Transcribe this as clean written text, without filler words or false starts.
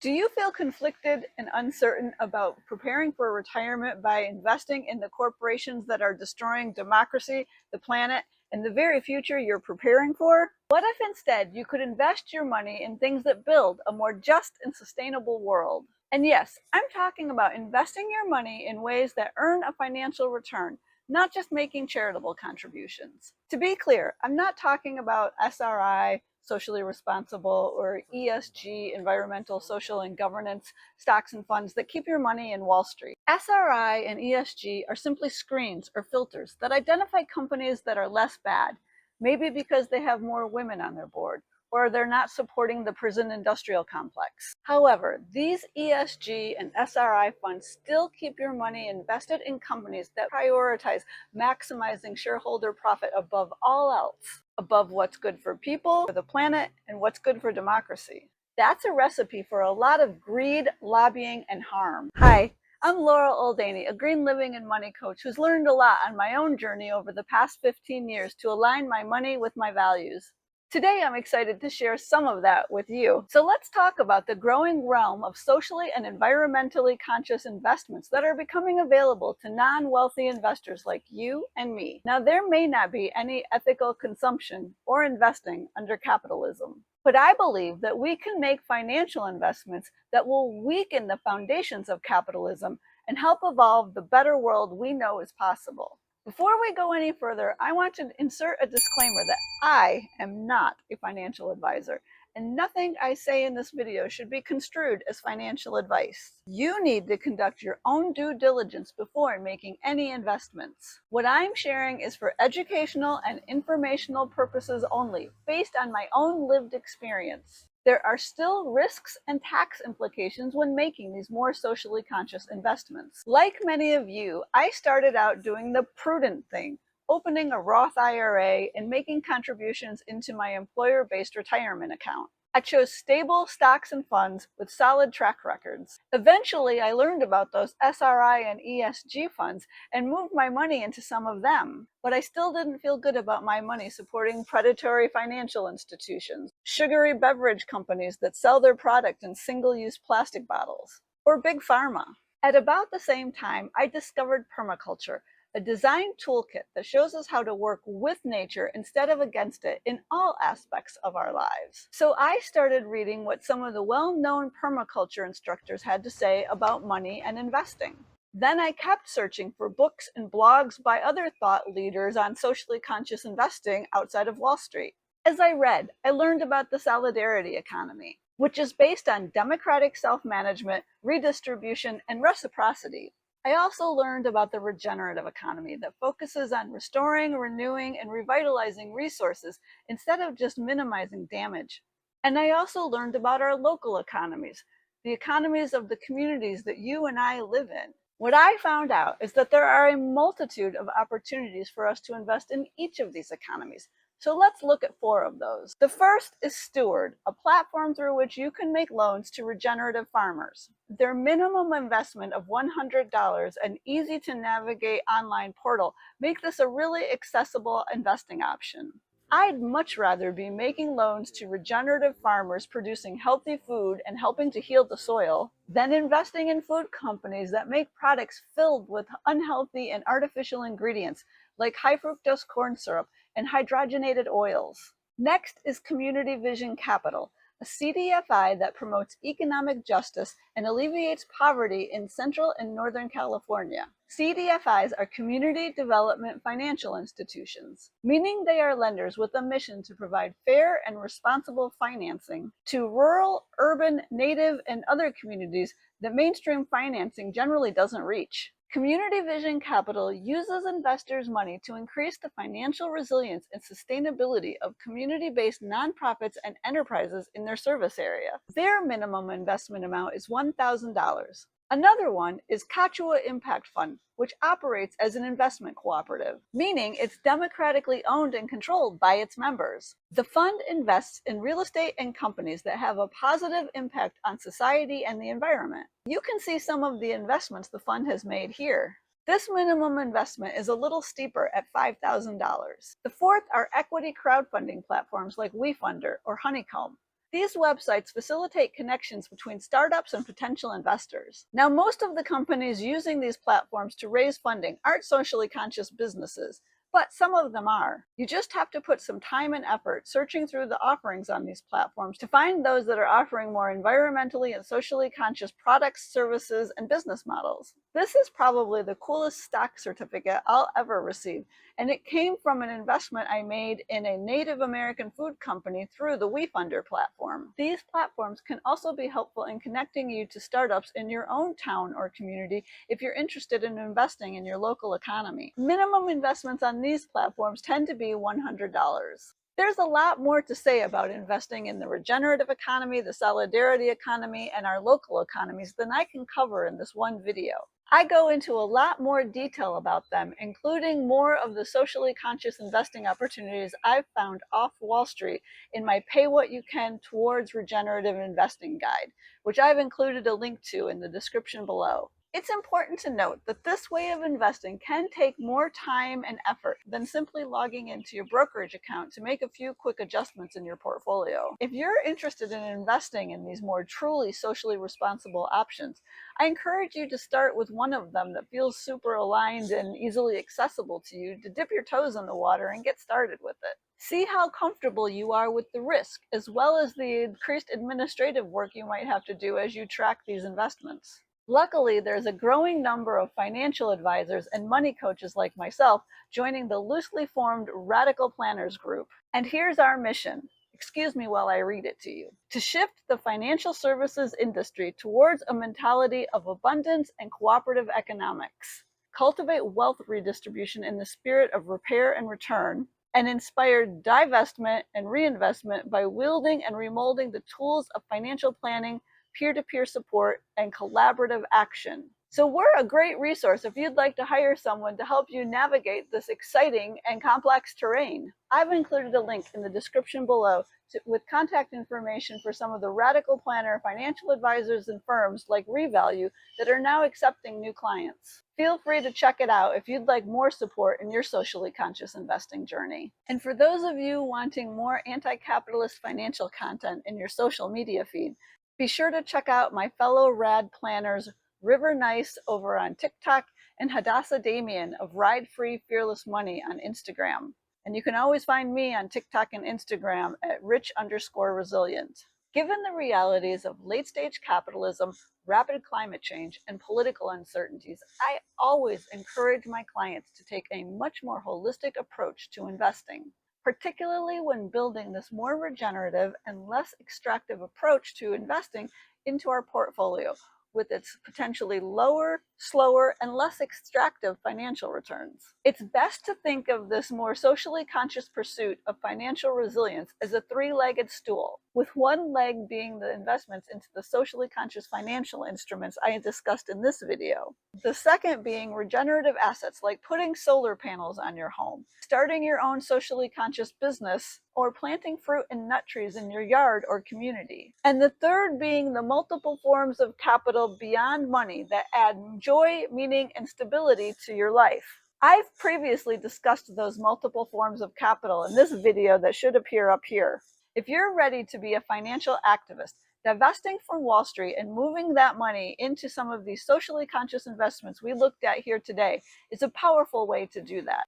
Do you feel conflicted and uncertain about preparing for retirement by investing in the corporations that are destroying democracy, the planet, and the very future you're preparing for? What if instead you could invest your money in things that build a more just and sustainable world? And yes, I'm talking about investing your money in ways that earn a financial return, not just making charitable contributions. To be clear, I'm not talking about SRI, socially responsible, or ESG, environmental, social, and governance stocks and funds that keep your money in Wall Street. SRI and ESG are simply screens or filters that identify companies that are less bad, maybe because they have more women on their board, or they're not supporting the prison industrial complex. However, these ESG and SRI funds still keep your money invested in companies that prioritize maximizing shareholder profit above all else, above what's good for people, for the planet, and what's good for democracy. That's a recipe for a lot of greed, lobbying, and harm. Hi, I'm Laura Oldanie, a green living and money coach who's learned a lot on my own journey over the past 15 years to align my money with my values. Today, I'm excited to share some of that with you. So let's talk about the growing realm of socially and environmentally conscious investments that are becoming available to non-wealthy investors like you and me. Now, there may not be any ethical consumption or investing under capitalism, but I believe that we can make financial investments that will weaken the foundations of capitalism and help evolve the better world we know is possible. Before we go any further, I want to insert a disclaimer that I am not a financial advisor, and nothing I say in this video should be construed as financial advice. You need to conduct your own due diligence before making any investments. What I'm sharing is for educational and informational purposes only, based on my own lived experience. There are still risks and tax implications when making these more socially conscious investments. Like many of you, I started out doing the prudent thing, opening a Roth IRA and making contributions into my employer-based retirement account. I chose stable stocks and funds with solid track records. Eventually, I learned about those SRI and ESG funds and moved my money into some of them. But I still didn't feel good about my money supporting predatory financial institutions, sugary beverage companies that sell their product in single-use plastic bottles, or big pharma. At about the same time, I discovered permaculture, a design toolkit that shows us how to work with nature instead of against it in all aspects of our lives. So I started reading what some of the well-known permaculture instructors had to say about money and investing. Then I kept searching for books and blogs by other thought leaders on socially conscious investing outside of Wall Street. As I read, I learned about the solidarity economy, which is based on democratic self-management, redistribution, and reciprocity. I also learned about the regenerative economy that focuses on restoring, renewing, and revitalizing resources instead of just minimizing damage. And I also learned about our local economies, the economies of the communities that you and I live in. What I found out is that there are a multitude of opportunities for us to invest in each of these economies. So let's look at 4 of those. The first is Steward, a platform through which you can make loans to regenerative farmers. Their minimum investment of $100 and easy to navigate online portal make this a really accessible investing option. I'd much rather be making loans to regenerative farmers producing healthy food and helping to heal the soil than investing in food companies that make products filled with unhealthy and artificial ingredients like high fructose corn syrup and hydrogenated oils. Next is Community Vision Capital, a CDFI that promotes economic justice and alleviates poverty in Central and Northern California. CDFIs are community development financial institutions, meaning they are lenders with a mission to provide fair and responsible financing to rural, urban, native, and other communities that mainstream financing generally doesn't reach. Community Vision Capital uses investors' money to increase the financial resilience and sustainability of community-based nonprofits and enterprises in their service area. Their minimum investment amount is $1,000. Another one is Kachuwa Impact Fund, which operates as an investment cooperative, meaning it's democratically owned and controlled by its members. The fund invests in real estate and companies that have a positive impact on society and the environment. You can see some of the investments the fund has made here. This minimum investment is a little steeper at $5,000. The fourth are equity crowdfunding platforms like WeFunder or Honeycomb. These websites facilitate connections between startups and potential investors. Now, most of the companies using these platforms to raise funding aren't socially conscious businesses, but some of them are. You just have to put some time and effort searching through the offerings on these platforms to find those that are offering more environmentally and socially conscious products, services, and business models. This is probably the coolest stock certificate I'll ever receive, and it came from an investment I made in a Native American food company through the WeFunder platform. These platforms can also be helpful in connecting you to startups in your own town or community if you're interested in investing in your local economy. Minimum investments on these platforms tend to be $100. There's a lot more to say about investing in the regenerative economy, the solidarity economy, and our local economies than I can cover in this one video. I go into a lot more detail about them, including more of the socially conscious investing opportunities I've found off Wall Street in my Pay What You Can Towards Regenerative Investing guide, which I've included a link to in the description below. It's important to note that this way of investing can take more time and effort than simply logging into your brokerage account to make a few quick adjustments in your portfolio. If you're interested in investing in these more truly socially responsible options, I encourage you to start with one of them that feels super aligned and easily accessible to you to dip your toes in the water and get started with it. See how comfortable you are with the risk, as well as the increased administrative work you might have to do as you track these investments. Luckily, there's a growing number of financial advisors and money coaches like myself joining the loosely formed Radical Planners group. And here's our mission. Excuse me while I read it to you. To shift the financial services industry towards a mentality of abundance and cooperative economics, cultivate wealth redistribution in the spirit of repair and return, and inspire divestment and reinvestment by wielding and remolding the tools of financial planning, peer-to-peer support, and collaborative action. So we're a great resource if you'd like to hire someone to help you navigate this exciting and complex terrain. I've included a link in the description below with contact information for some of the Radical Planner financial advisors and firms like Revalue that are now accepting new clients. Feel free to check it out if you'd like more support in your socially conscious investing journey. And for those of you wanting more anti-capitalist financial content in your social media feed, be sure to check out my fellow Rad planners River Nice over on TikTok and Hadassah Damien of Ride Free Fearless Money on Instagram. And you can always find me on TikTok and Instagram at rich_resilient. Given the realities of late-stage capitalism, rapid climate change, and political uncertainties, I always encourage my clients to take a much more holistic approach to investing, particularly when building this more regenerative and less extractive approach to investing into our portfolio, with its potentially lower, slower, and less extractive financial returns. It's best to think of this more socially conscious pursuit of financial resilience as a three-legged stool, with one leg being the investments into the socially conscious financial instruments I discussed in this video. The second being regenerative assets like putting solar panels on your home, starting your own socially conscious business, or planting fruit and nut trees in your yard or community. And the third being the multiple forms of capital beyond money that add joy, meaning, and stability to your life. I've previously discussed those multiple forms of capital in this video that should appear up here. If you're ready to be a financial activist, divesting from Wall Street and moving that money into some of these socially conscious investments we looked at here today is a powerful way to do that.